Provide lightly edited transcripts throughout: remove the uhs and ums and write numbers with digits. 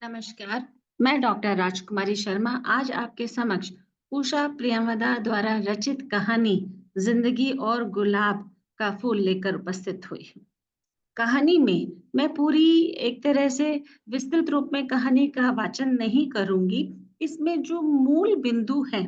नमस्कार, मैं डॉक्टर राजकुमारी शर्मा आज आपके समक्ष उषा प्रियंवदा द्वारा रचित कहानी जिंदगी और गुलाब का फूल लेकर उपस्थित हुई हूँ। कहानी में मैं पूरी एक तरह से विस्तृत रूप में कहानी का वाचन नहीं करूंगी। इसमें जो मूल बिंदु हैं,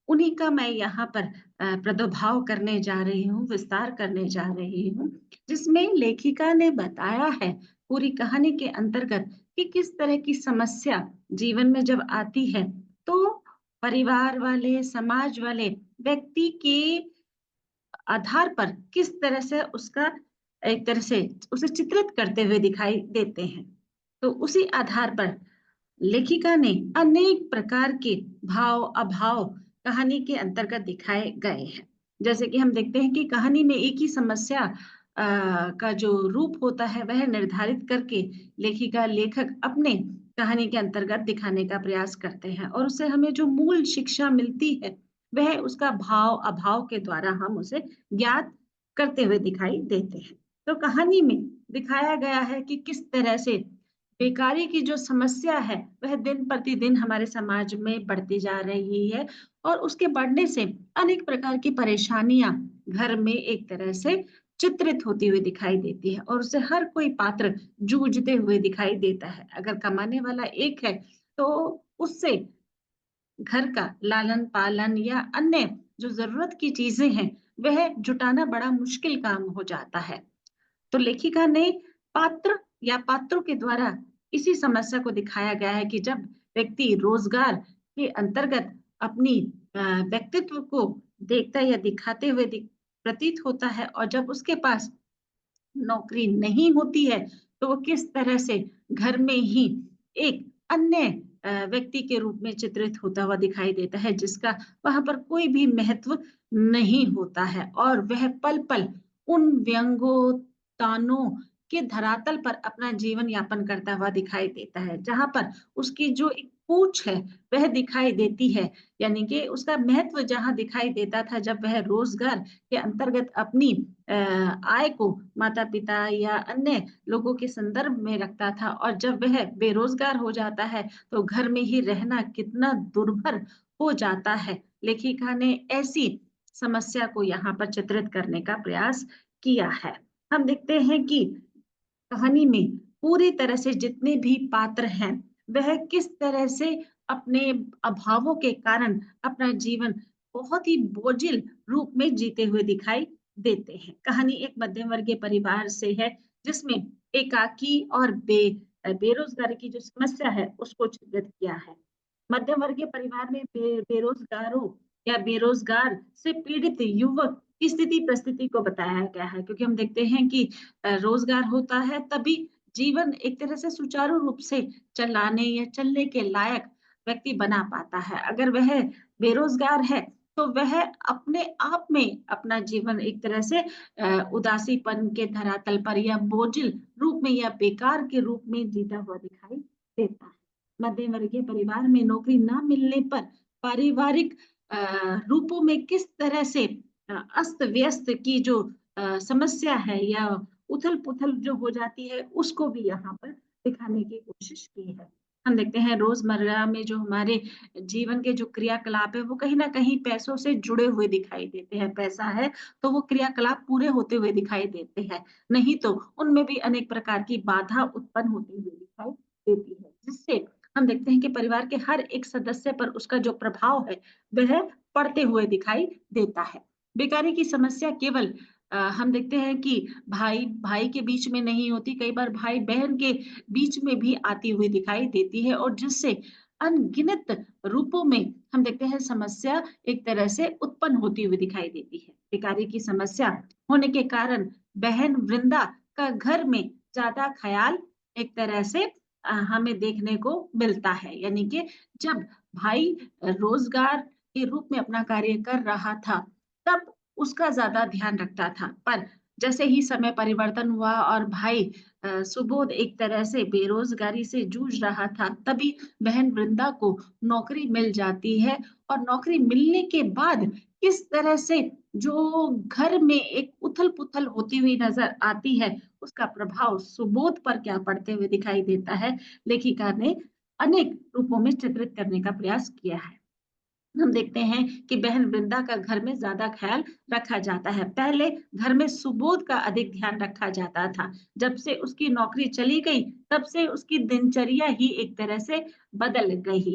उन्हीं का मैं यहाँ पर प्रादुर्भाव करने जा रही हूँ, विस्तार करने जा रही हूँ, जिसमें लेखिका ने बताया है पूरी कहानी के अंतर्गत कि किस तरह की समस्या जीवन में जब आती है, तो परिवार वाले, समाज वाले व्यक्ति के आधार पर किस तरह से उसका एक तरह से उसे चित्रित करते हुए दिखाई देते हैं। तो उसी आधार पर लेखिका ने अनेक प्रकार के भाव, अभाव कहानी के अंतर्गत दिखाए गए हैं। जैसे कि हम देखते हैं कि कहानी में एक ही समस्या का जो रूप होता है वह निर्धारित करके लेखिका, लेखक अपने कहानी के अंतर्गत दिखाने का प्रयास करते हैं और उससे हमें जो मूल शिक्षा मिलती है, वह उसका भाव, अभाव के द्वारा हम उसे ज्ञात करते हुए दिखाई देते हैं। तो कहानी में दिखाया गया है कि किस तरह से बेकारी की जो समस्या है, वह दिन प्रतिदिन हमारे समाज में बढ़ती जा रही है और उसके बढ़ने से अनेक प्रकार की परेशानियाँ घर में एक तरह से चित्रित होती हुई दिखाई देती है और उससे हर कोई पात्र जूझते हुए दिखाई देता है। अगर कमाने वाला एक है, तो उससे घर का लालन-पालन या अन्य जो ज़रूरत की चीज़ें हैं, वह जुटाना बड़ा मुश्किल काम हो जाता है। तो लेखिका ने पात्र या पात्रों के द्वारा इसी समस्या को दिखाया गया है कि जब व्यक्ति रोजगार के अंतर्गत अपनी व्यक्तित्व को देखता या दिखाते हुए प्रतीत होता है और जब उसके पास नौकरी नहीं होती है, तो वो किस तरह से घर में ही एक अन्य व्यक्ति के रूप में चित्रित होता हुआ दिखाई देता है, जिसका वहाँ पर कोई भी महत्व नहीं होता है और वह पल-पल उन व्यंग्यों, तानों के धरातल पर अपना जीवन यापन करता हुआ दिखाई देता है। जहाँ पर उसकी जो एक पूँछ है, वह दिखाई देती है, यानी कि उसका महत्व जहाँ दिखाई देता था, जब वह रोज़गार के अंतर्गत अपनी आय को माता-पिता या अन्य लोगों के संदर्भ में रखता था और जब वह बेरोज़गार हो जाता है, तो घर में ही रहना कितना दुर्भर हो जाता है। लेखिका ने ऐसी समस्या को यहाँ पर चित्रित करने का प्रयास किया है। हम देखते हैं कि कहानी में पूरी तरह से जितने भी पात्र हैं, वह किस तरह से अपने अभावों के कारण अपना जीवन बहुत ही बोझिल रूप में जीते हुए दिखाई देते हैं। कहानी एक मध्यम वर्गीय परिवार से है, जिसमें एकाकी और बेरोज़गारी की जो समस्या है, उसको चित्रित किया है। मध्यम वर्गीय परिवार में बेरोज़गारों या बेरोज़गार से पीड़ित युवक की स्थिति परिस्थिति को बताया गया है, क्योंकि हम देखते हैं कि रोज़गार होता है तभी जीवन एक तरह से सुचारू रूप से चलाने या चलने के लायक व्यक्ति बना पाता है। अगर वह बेरोज़गार है, तो वह अपने आप में अपना जीवन एक तरह से उदासीपन के धरातल पर या बोझिल रूप में या बेकार के रूप में जीता हुआ दिखाई देता है। मध्यम वर्गीय परिवार में नौकरी ना मिलने पर पारिवारिक अ, रूपों में किस तरह से अस्त-व्यस्त की जो समस्या है या उथल-पुथल जो हो जाती है, उसको भी यहाँ पर दिखाने की कोशिश की है। हम देखते हैं रोज़मर्रा में जो हमारे जीवन के जो क्रियाकलाप है, वो कहीं न कहीं पैसों से जुड़े हुए दिखाई देते हैं। पैसा है, तो वो क्रियाकलाप पूरे होते हुए दिखाई देते हैं, नहीं तो उनमें भी अनेक प्रकार की बाधा उत्पन्न होती हुई दिखाई देती है, जिससे हम देखते हैं कि परिवार के हर एक सदस्य पर उसका जो प्रभाव है, वह पड़ते हुए दिखाई देता है। बेकारी की समस्या केवल हम देखते हैं कि भाई-भाई के बीच में नहीं होती, कई बार भाई-बहन के बीच में भी आती हुई दिखाई देती है और जिससे अनगिनत रूपों में हम देखते हैं समस्या एक तरह से उत्पन्न होती हुई दिखाई देती है। बेकारी की समस्या होने के कारण बहन वृंदा का घर में ज़्यादा ख़्याल एक तरह से हमें देखने को मिलता है। यानी कि जब भाई रोज़गार के रूप में अपना कार्य कर रहा था, तब उसका ज़्यादा ध्यान रखता था। पर जैसे ही समय परिवर्तन हुआ और भाई सुबोध एक तरह से बेरोज़गारी से जूझ रहा था, तभी बहन वृंदा को नौकरी मिल जाती है और नौकरी मिलने के बाद किस तरह से जो घर में एक उथल-पुथल होती हुई नज़र आती है, उसका प्रभाव सुबोध पर क्या पड़ते हुए दिखाई देता है, लेखिका ने अनेक रूपों में चित्रित करने का प्रयास किया है। हम देखते हैं कि बहन वृंदा का घर में ज़्यादा ख़्याल रखा जाता है। पहले घर में सुबोध का अधिक ध्यान रखा जाता था। जब से उसकी नौकरी चली गई, तब से उसकी दिनचर्या ही एक तरह से बदल गई।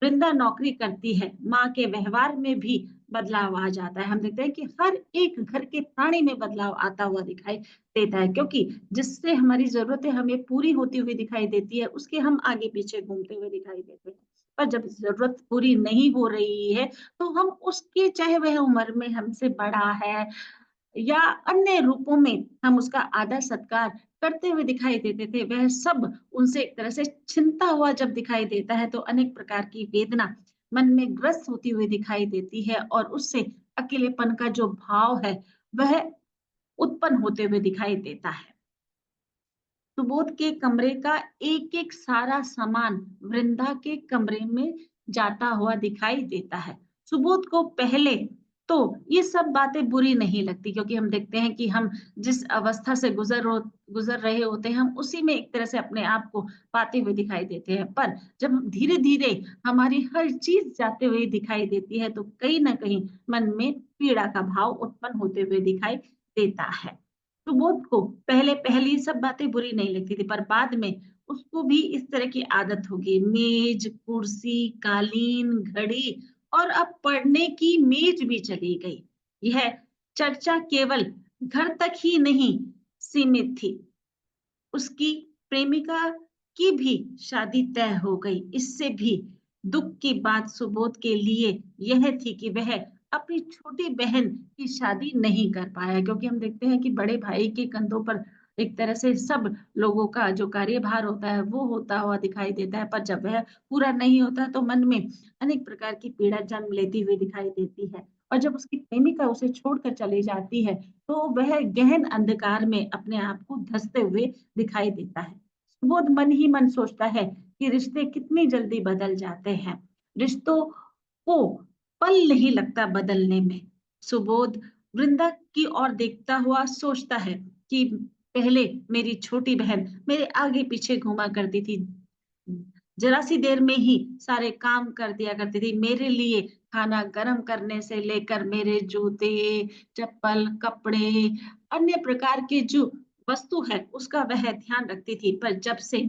वृंदा नौकरी करती है, माँ के व्यवहार में भी बदलाव आ जाता है। हम देखते हैं कि हर एक घर के प्राणी में बदलाव आता हुआ दिखाई देता है, क्योंकि जिससे हमारी ज़रूरतें हमें पूरी होती हुई दिखाई देती है, उसके हम आगे-पीछे घूमते हुए दिखाई देते हैं। पर जब ज़रूरत पूरी नहीं हो रही है, तो हम उसके, चाहे वह उम्र में हमसे बड़ा है या अन्य रूपों में हम उसका आदर-सत्कार करते हुए दिखाई देते थे, वह सब उनसे एक तरह से छिनता हुआ जब दिखाई देता है, तो अनेक प्रकार की वेदना मन में ग्रस्त होती हुई दिखाई देती है और उससे अकेलेपन का जो भाव है, वह उत्पन्न होते हुए दिखाई देता है। सुबोध के कमरे का एक-एक सारा सामान वृंदा के कमरे में जाता हुआ दिखाई देता है। सुबोध को पहले तो ये सब बातें बुरी नहीं लगती, क्योंकि हम देखते हैं कि हम जिस अवस्था से गुज़र रहे होते हैं, हम उसी में एक तरह से अपने आप को पाते हुए दिखाई देते हैं। पर जब हम धीरे-धीरे हमारी हर चीज़ जाते हुए दिखाई देती है, तो कहीं न कहीं मन में पीड़ा का भाव उत्पन्न होते हुए दिखाई देता है। सुबोध को पहले-पहले ये सब बातें बुरी नहीं लगती थी, पर बाद में उसको भी इस तरह की आदत हो गई। मेज़, कुर्सी, कालीन, घड़ी और अब पढ़ने की मेज़ भी चली गई। यह चर्चा केवल घर तक ही नहीं सीमित थी। उसकी प्रेमिका की भी शादी तय हो गई। इससे भी दुःख की बात सुबोध के लिए यह थी कि वह अपनी छोटी बहन की शादी नहीं कर पाया, क्योंकि हम देखते हैं कि बड़े भाई के कंधों पर एक तरह से सब लोगों का जो कार्यभार होता है, वो होता हुआ दिखाई देता है। पर जब वह पूरा नहीं होता, तो मन में अनेक प्रकार की पीड़ा जन्म लेती हुई दिखाई देती है। और जब उसकी प्रेमिका उसे छोड़कर चली जाती है, तो वह गहन अंधकार में अपने आप को धँसते हुए दिखाई देता है। सुबोध मन ही मन सोचता है कि रिश्ते कितनी जल्दी बदल जाते हैं। रिश्तों को पल नहीं लगता बदलने में। सुबोध वृंदा की ओर देखता हुआ सोचता है कि पहले मेरी छोटी बहन मेरे आगे-पीछे घूमा करती थी। ज़रा-सी देर में ही सारे काम कर दिया करती थी। मेरे लिए खाना गरम करने से लेकर मेरे जूते, चप्पल, कपड़े, अन्य प्रकार की जो वस्तु है, उसका वह ध्यान रखती थी। पर जब से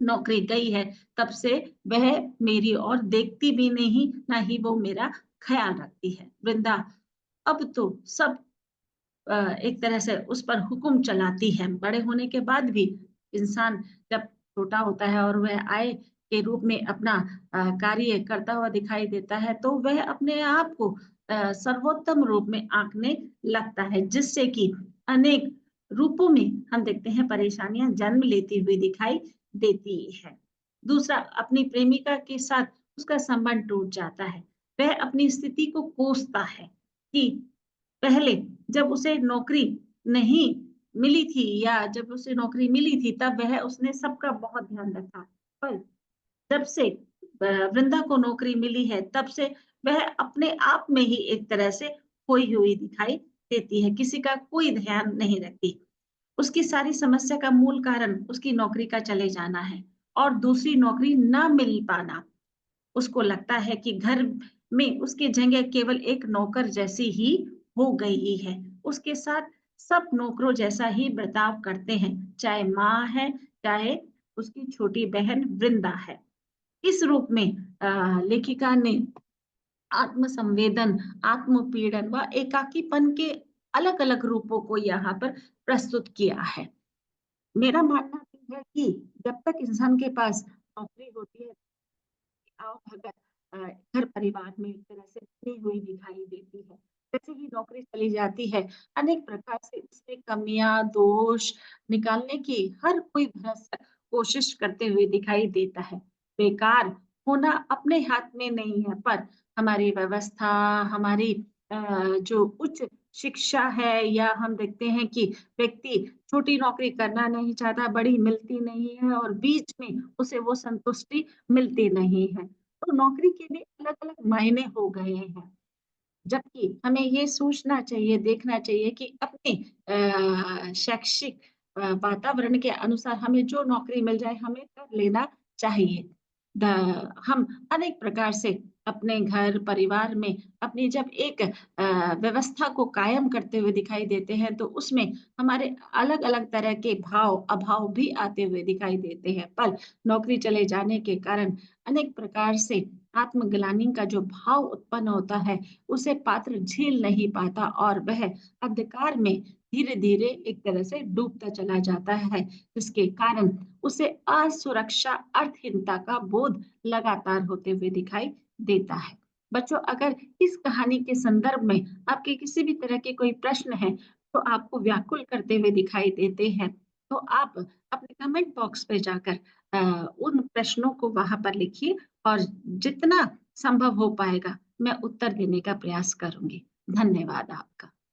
नौकरी गई है, तब से वह मेरी ओर देखती भी नहीं, ना ही वो मेरा ख़्याल रखती है। वृंदा अब तो सब एक तरह से उस पर हुक्म चलाती है। बड़े होने के बाद भी इंसान जब छोटा होता है और वह आय के रूप में अपना कार्य करता हुआ दिखाई देता है, तो वह अपने आप को सर्वोत्तम रूप में आँकने लगता है, जिससे कि अनेक रूपों में हम देखते हैं परेशानियाँ जन्म लेती हुई दिखाई देती है। दूसरा, अपनी प्रेमिका के साथ उसका संबंध टूट जाता है। वह अपनी स्थिति को कोसता है कि पहले जब उसे नौकरी नहीं मिली थी या जब उसे नौकरी मिली थी, तब वह उसने सबका बहुत ध्यान रखा। पर जब से वृंदा को नौकरी मिली है, तब से वह अपने आप में ही एक तरह से खोई हुई दिखाई देती है, किसी का कोई ध्यान नहीं रखती। उसकी सारी समस्या का मूल कारण उसकी नौकरी का चले जाना है और दूसरी नौकरी ना मिल पाना। उसको लगता है कि घर में उसकी जगह केवल एक नौकर जैसी ही हो गई है। उसके साथ सब नौकरों जैसा ही बर्ताव करते हैं, चाहे माँ है, चाहे उसकी छोटी बहन वृंदा है। इस रूप में लेखिका ने आत्म-संवेदन, आत्म-पीड़न व एकाकीपन के अलग-अलग रूपों को यहाँ पर प्रस्तुत किया है। मेरा मानना ये है कि जब तक इंसान के पास नौकरी होती है, भगत अ, घर परिवार में एक तरह से बनी हुई दिखाई देती है। जैसे ही नौकरी चली जाती है, अनेक प्रकार से उसमें कमियाँ, दोष निकालने की हर कोई भरसक कोशिश करते हुए दिखाई देता है। बेकार होना अपने हाथ में नहीं है, पर हमारी व्यवस्था, हमारी जो उच्च शिक्षा है या हम देखते हैं कि व्यक्ति छोटी नौकरी करना नहीं चाहता, बड़ी मिलती नहीं है और बीच में उसे वो संतुष्टि मिलती नहीं है। तो नौकरी के भी अलग-अलग मायने हो गए हैं। जबकि हमें ये सोचना चाहिए, देखना चाहिए कि अपने शैक्षिक वातावरण के अनुसार हमें जो नौकरी मिल जाए, हमें कर लेना चाहिए। हम अनेक प्रकार से अपने घर परिवार में अपनी जब एक व्यवस्था को कायम करते हुए दिखाई देते हैं, तो उसमें हमारे अलग-अलग तरह के भाव, अभाव भी आते हुए दिखाई देते हैं। पर नौकरी चले जाने के कारण अनेक प्रकार से आत्मग्लानि का जो भाव उत्पन्न होता है, उसे पात्र झेल नहीं पाता और वह अंधकार में धीरे-धीरे एक तरह से डूबता चला जाता है, जिसके कारण उसे असुरक्षा, अर्थहीनता का बोध लगातार होते हुए दिखाई देता है। बच्चों, अगर इस कहानी के संदर्भ में आपके किसी भी तरह के कोई प्रश्न हैं, तो आपको व्याकुल करते हुए दिखाई देते हैं, तो आप अपने कमेंट बॉक्स पे जाकर अ, उन प्रश्नों को वहाँ पर लिखिए और जितना संभव हो पाएगा, मैं उत्तर देने का प्रयास करूँगी। धन्यवाद आपका।